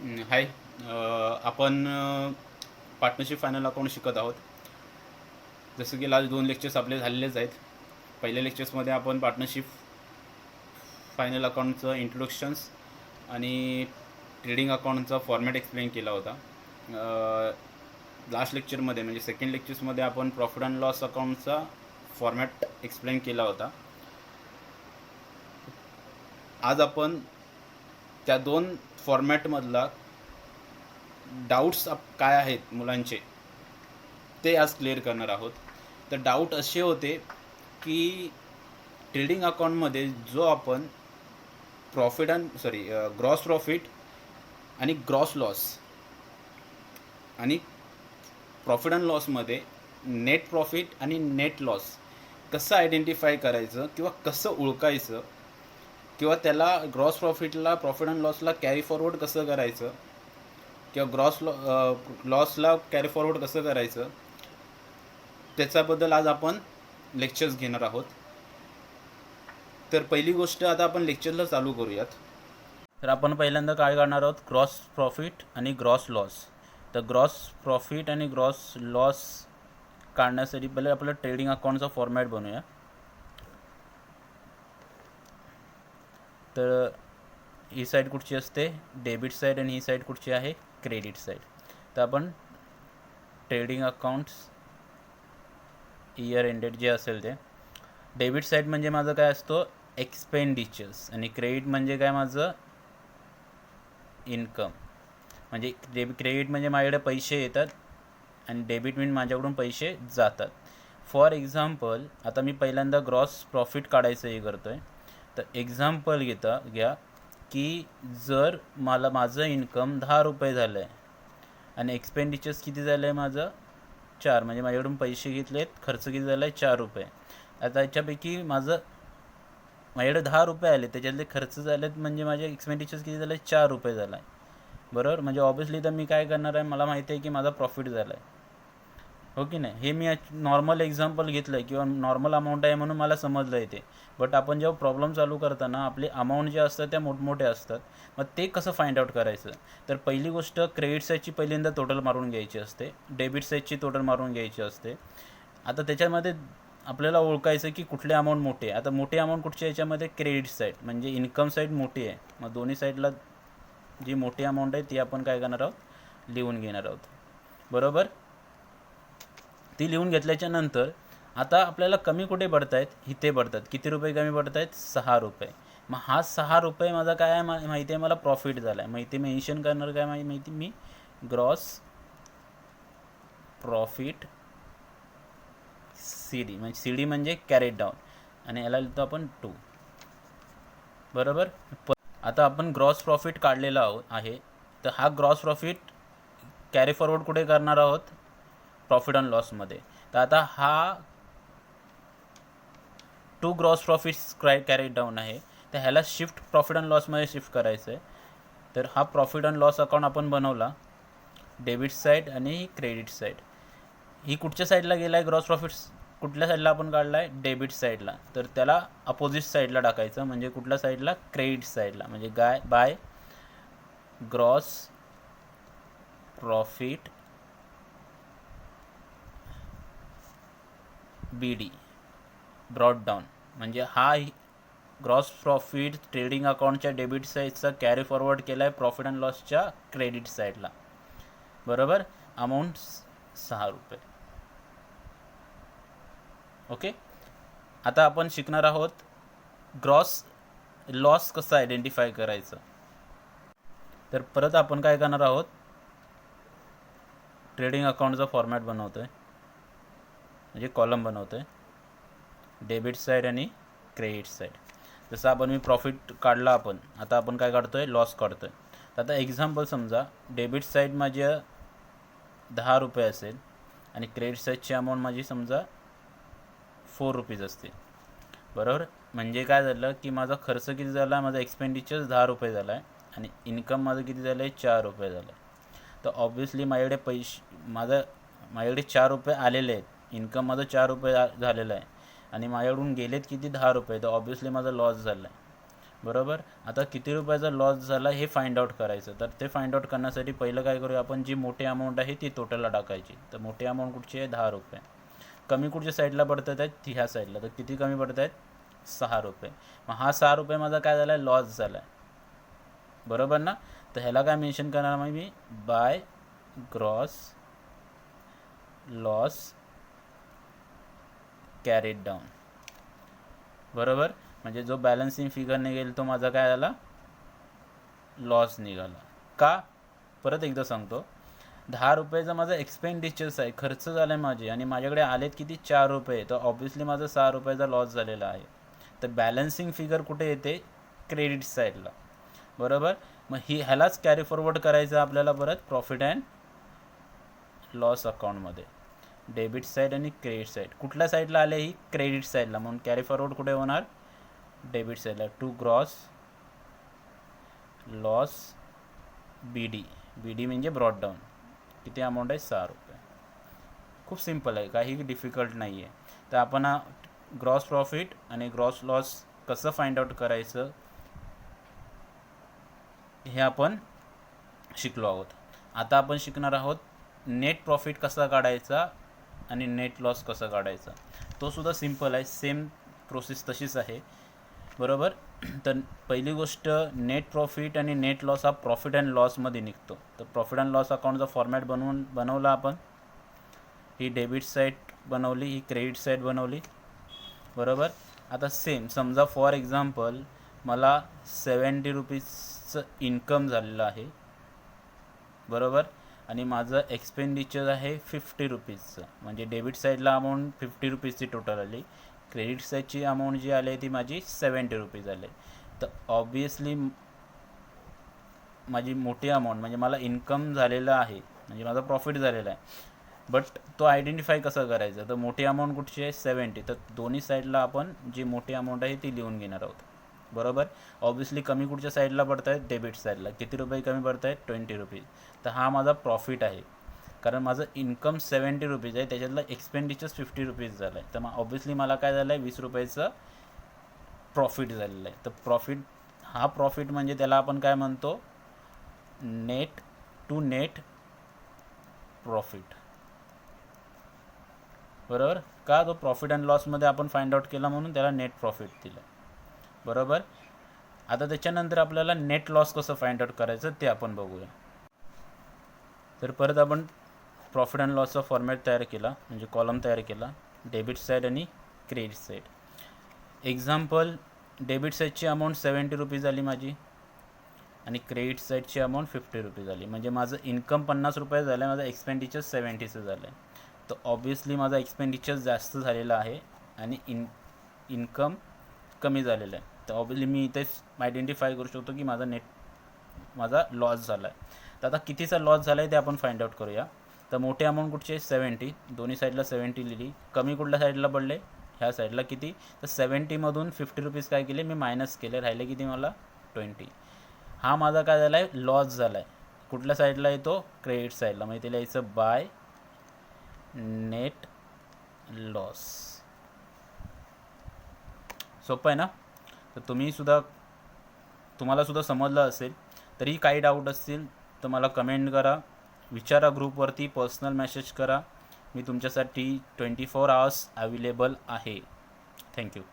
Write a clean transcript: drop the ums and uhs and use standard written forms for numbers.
हाय. आपण partnership final account शिकत आहोत. जसं की लास्ट 2 लेक्चर्स आपले झालेलेच आहेत. पहिल्या लेक्चर्समध्ये आपण पार्टनरशिप फायनल अकाउंटचं इंट्रोडक्शन्स आणि ट्रेडिंग अकाउंटचा फॉर्मॅट एक्सप्लेन केला होता. लास्ट लेक्चरमध्ये म्हणजे सेकंड लेक्चर्समध्ये आपण प्रॉफिट अँड लॉस अकाउंटचा फॉर्मॅट एक्सप्लेन केला होता. आज आपण त्या 2 फॉर्मॅटमधला डाऊट्स काय आहेत मुलांचे ते आज क्लिअर करणार आहोत. तर डाऊट असे होते की ट्रेडिंग अकाउंटमध्ये जो आपण ग्रॉस प्रॉफिट आणि ग्रॉस लॉस आणि प्रॉफिट अँड लॉसमध्ये नेट प्रॉफिट आणि नेट लॉस कसं आयडेंटिफाय करायचं किंवा कसं ओळखायचं किंवा त्याला ग्रॉस प्रॉफिटला प्रॉफिट अँड लॉसला कॅरी फॉरवर्ड कसं करायचं किंवा लॉसला कॅरी फॉरवर्ड कसं करायचं त्याच्याबद्दल आज आपण लेक्चर्स घेणार आहोत. तर पहिली गोष्ट आता आपण लेक्चरला चालू करूयात. तर आपण पहिल्यांदा काय करणार आहोत, ग्रॉस प्रॉफिट आणि ग्रॉस लॉस. तर ग्रॉस प्रॉफिट आणि ग्रॉस लॉस काढण्यासाठी पहिले आपलं ट्रेडिंग अकाउंटचा फॉर्मॅट बनवूया. तर ही साईड कुठची असते, डेबिट साईड, आणि ही साईड कुठची आहे, क्रेडिट साईड. तर आपण ट्रेडिंग अकाउंट्स इयर एंडेड जे असेल ते, डेबिट साईड म्हणजे माझं काय असतो, एक्सपेंडिचर्स, आणि क्रेडिट म्हणजे काय, माझं इन्कम. म्हणजे क्रेडिट म्हणजे माझ्याकडे पैसे येतात आणि डेबिट म्हणजे माझ्याकडून पैसे जातात. फॉर एक्झाम्पल आता मी पहिल्यांदा ग्रॉस प्रॉफिट काढायचं हे करतो आहे. तर एक्झाम्पल घ्या की जर माझं इन्कम 10 रुपये झालं आहे आणि एक्सपेंडिचर्स किती झालं आहे माझं 4, म्हणजे माझ्याकडून पैसे घेतलेत, खर्च किती झाला आहे 4 रुपये. आता याच्यापैकी माझ्याकडे 10 रुपये आले, त्याच्यातले खर्च झालेत म्हणजे माझे एक्सपेंडिचर्स किती झाले 4 रुपये झाला आहे, बरोबर. म्हणजे ऑब्वियसली तर मी काय करणार आहे, मला माहिती आहे की माझा प्रॉफिट झाला आहे, हो की नाही. हे मी नॉर्मल एक्झाम्पल घेतलं आहे किंवा नॉर्मल अमाऊंट आहे म्हणून मला समजलं आहे ते. बट आपण जेव्हा प्रॉब्लेम चालू करताना आपले अमाऊंट जे असतात त्या मोठमोठे असतात, मग ते कसं फाइंड आउट करायचं. तर पहिली गोष्ट, क्रेडिट साईडची पहिल्यांदा टोटल मारून घ्यायची असते, डेबिट साईडची टोटल मारून घ्यायची असते. आता त्याच्यामध्ये आपल्याला ओळखायचं की कुठले अमाऊंट मोठे आहे. आता मोठे अमाऊंट कुठच्या याच्यामध्ये, क्रेडिट साईड, म्हणजे इन्कम साईड मोठी आहे. मग दोन्ही साईडला जी मोठी अमाऊंट आहे ती आपण काय करणार आहोत, लिहून घेणार आहोत, बरोबर. ती लिहून घेतल्याच्या नंतर आता आपल्याला कमी कुठे पडत आहेत, इथे पडतात. किती रुपये कमी पडत आहेत, 6 रुपये. मग हा 6 रुपये माझा काय आहे, माहिती आहे मला, प्रॉफिट झाला आहे. माहिती मेन्शन करणार काय माहिती मी, ग्रॉस प्रॉफिट CD, म्हणजे CD म्हणजे कॅरेट डाऊन, आणि याला लिहितो आपण 2, बरोबर. आता आपण ग्रॉस प्रॉफिट काढलेला आहे. तर हा ग्रॉस प्रॉफिट कॅरी फॉरवर्ड कुठे करणार आहोत, प्रॉफिट अँड लॉसमध्ये. तर आता हा 2 ग्रॉस प्रॉफिट्स कॅरेट डाऊन आहे, तर ह्याला शिफ्ट प्रॉफिट अँड लॉसमध्ये शिफ्ट करायचं आहे. तर हा प्रॉफिट अँड लॉस अकाउंट आपण बनवला, डेबिट साईड आणि क्रेडिट साईड. ही कुठच्या साईडला गेला आहे, ग्रॉस प्रॉफिट्स कुठल्या साईडला आपण काढला आहे, डेबिट साईडला. तर त्याला अपोजिट साईडला टाकायचं, म्हणजे कुठल्या साईडला, क्रेडिट साईडला. म्हणजे by gross profit BD broad down, म्हणजे हा ग्रॉस प्रॉफिट ट्रेडिंग अकाउंटच्या डेबिट साईडचा कॅरी फॉरवर्ड केला आहे प्रॉफिट अँड लॉसच्या क्रेडिट साईडला, बरोबर. अमाऊंट 6 रुपये, ओके. आता आपण शिकणार आहोत ग्रॉस लॉस कसं आयडेंटिफाय करायचं. तर परत आपण काय करणार आहोत, ट्रेडिंग अकाउंटचा फॉर्मॅट बनवतो आहे, म्हणजे कॉलम बनवतो आहे, डेबिट साईड आणि क्रेडिट साईड. जसं आपण मी प्रॉफिट काढला, आता आपण काय काढतो आहे, लॉस काढतो आहे. तर आता एक्झाम्पल समजा डेबिट साईड माझी 10 रुपये असेल आणि क्रेडिट साईडची अमाऊंट माझी समजा 4 रुपीज असते, बरोबर. म्हणजे काय झालं की माझा खर्च किती झाला, माझा एक्सपेंडिचर 10 रुपये झाला आहे आणि इन्कम माझं किती झालं आहे, 4 रुपये झालं आहे. तर ऑब्व्हियसली माझ्याकडे 4 रुपये आलेले आहेत, इन्कम माझं 4 रुपये झालेलं आहे आणि माझ्याकडून गेलेत किती, 10 रुपये. तर ऑब्व्हियसली माझा लॉस झाला आहे, बरोबर. आता किती रुपयाचा लॉस झाला हे फाइंड आउट करायचं. तर ते फाइंड आउट करण्यासाठी पहिलं काय करूया आपण, जी मोठी अमाऊंट आहे ती टोटलला टाकायची. तर मोठी अमाऊंट कुठची आहे, 10 रुपये. कमी कुठच्या साईडला पडतात आहेत, ती ह्या साईडला. तर किती कमी पडत आहेत, 6 रुपये. मग हा 6 रुपये माझा काय झाला आहे, लॉस झाला आहे, बरोबर ना. तर ह्याला काय मेन्शन करणार मग मी, by gross loss carried down, बरोबर. म्हणजे जो बॅलन्सिंग फिगर निघेल तो माझा काय झाला, लॉस निघाला. का, परत एकदा सांगतो, 10 रुपयाचा माझा एक्सपेंडिचर्स आहे, खर्च झाला आहे माझे, आणि माझ्याकडे आलेत किती, 4 रुपये. तर ऑब्व्हियसली माझा 6 रुपयाचा लॉस झालेला आहे. तर बॅलन्सिंग फिगर कुठे येते, क्रेडिट साईडला, बरोबर. मग ह्यालाच कॅरी फॉरवर्ड करायचं आपल्याला परत प्रॉफिट अँड लॉस अकाउंटमध्ये. डेबिट साईड आणि क्रेडिट साईड कुठल्या साईडला आले, ही क्रेडिट साईडला, म्हणून कॅरी फॉरवर्ड कुठे होणार, डेबिट साईडला. To gross loss BD, BD म्हणजे ब्रॉड डाऊन. किती अमाऊंट आहे, 6 रुपये. खूप सिम्पल आहे, काही डिफिकल्ट नाही आहे. तर आपण ग्रॉस प्रॉफिट आणि ग्रॉस लॉस कसं फाइंड आउट करायचं हे आपण शिकलो आहोत. आता आपण शिकणार आहोत नेट प्रॉफिट कसा काढायचा आणि नेट लॉस कसा काढायचा. तो सुद्धा सिम्पल आहे, सेम प्रोसेस तशीच आहे, बरोबर. तर पहिली गोष्ट, नेट प्रॉफिट आणि नेट लॉस हा प्रॉफिट अँड लॉसमध्ये निघतो. तर प्रॉफिट अँड लॉस अकाउंटचा फॉर्मॅट बनवला आपण. ही डेबिट साईड बनवली, ही क्रेडिट साईड बनवली, बरोबर. आता सेम समजा फॉर एक्झाम्पल मला 70 रुपीजचं इन्कम झालेलं आहे, बरोबर, आणि माझं एक्सपेंडिचर आहे 50 रुपीजचं. म्हणजे डेबिट साईडला अमाऊंट 50 रुपीजची टोटल आली, क्रेडिट साईडची अमाऊंट जी आली ती माझी 70 रुपीज आली. तर ऑब्वियसली माझी मोठी अमाऊंट म्हणजे मला इन्कम झालेलं आहे, म्हणजे माझा प्रॉफिट झालेला आहे. बट तो आयडेंटिफाय कसं करायचं, तर मोठी अमाऊंट कुठची आहे, 70. तर दोन्ही साईडला आपण जी मोठी अमाऊंट आहे ती लिहून घेणार आहोत, बरोबर. ऑब्वियसली कमी कुठच्या साईडला पडत आहेत, डेबिट साईडला. किती रुपये कमी पडत आहेत, 20 रुपीज. तर हा माझा प्रॉफिट आहे, कारण माझं इन्कम 70 रुपीज आहे, त्याच्यातलं एक्सपेंडिचर्स 50 रुपीज झालं आहे. तर मग ऑब्वियसली मला काय झालं आहे, 20 रुपयाचं प्रॉफिट झालेलं आहे. तर हा प्रॉफिट म्हणजे त्याला आपण काय म्हणतो, नेट टू नेट प्रॉफिट, बरोबर. का, तो प्रॉफिट अँड लॉसमध्ये आपण फाइंड आउट केला म्हणून त्याला नेट प्रॉफिट दिलं, बरोबर. आता त्याच्यानंतर आपल्याला नेट लॉस कसं फाइंड आउट करायचं ते आपण बघूया. तर परत आपण प्रॉफिट अँड लॉसचा फॉर्मॅट तयार केला, म्हणजे कॉलम तयार केला, डेबिट साईड आणि क्रेडिट साईड. एक्झाम्पल, डेबिट साईडची अमाऊंट 70 रुपीज आली माझी, आणि क्रेडिट साईडची अमाऊंट 50 रुपीज आली. म्हणजे माझं इन्कम 50 रुपये झालं आहे, माझं एक्सपेंडिचर 70चं झालं आहे. तर ऑब्वियसली माझा एक्सपेंडिचर जास्त झालेला आहे आणि इन्कम कमी झालेलं आहे. तर ऑब्वियसली मी इथेच आयडेंटिफाय करू शकतो की माझा लॉस झाला आहे. तर आता कितीचा लॉस झाला आहे ते आपण फाइंड आउट करूया. तर मोठी अमाऊंट कुठची आहे, 70. दोन्ही साईडला 70 लिहिली. कमी कुठल्या साईडला पडले, ह्या साईडला. किती, तर 70मधून 50 रुपीज काय केले मी, मायनस केले. राहिले किती मला, 20. हा माझा काय झाला आहे, लॉस झाला आहे. कुठल्या साईडला येतो, क्रेडिट साईडला. म्हणजे त्याला यायचं बाय नेट लॉस. सोपं आहे ना. तर तुम्हाला सुद्धा समजलं असेल. तरी काही डाऊट असतील तर मला कमेंट करा, विचारा ग्रुपवरती, पर्सनल मेसेज करा. मी तुमच्यासाठी 24 आवर्स अवेलेबल आहे. थँक्यू.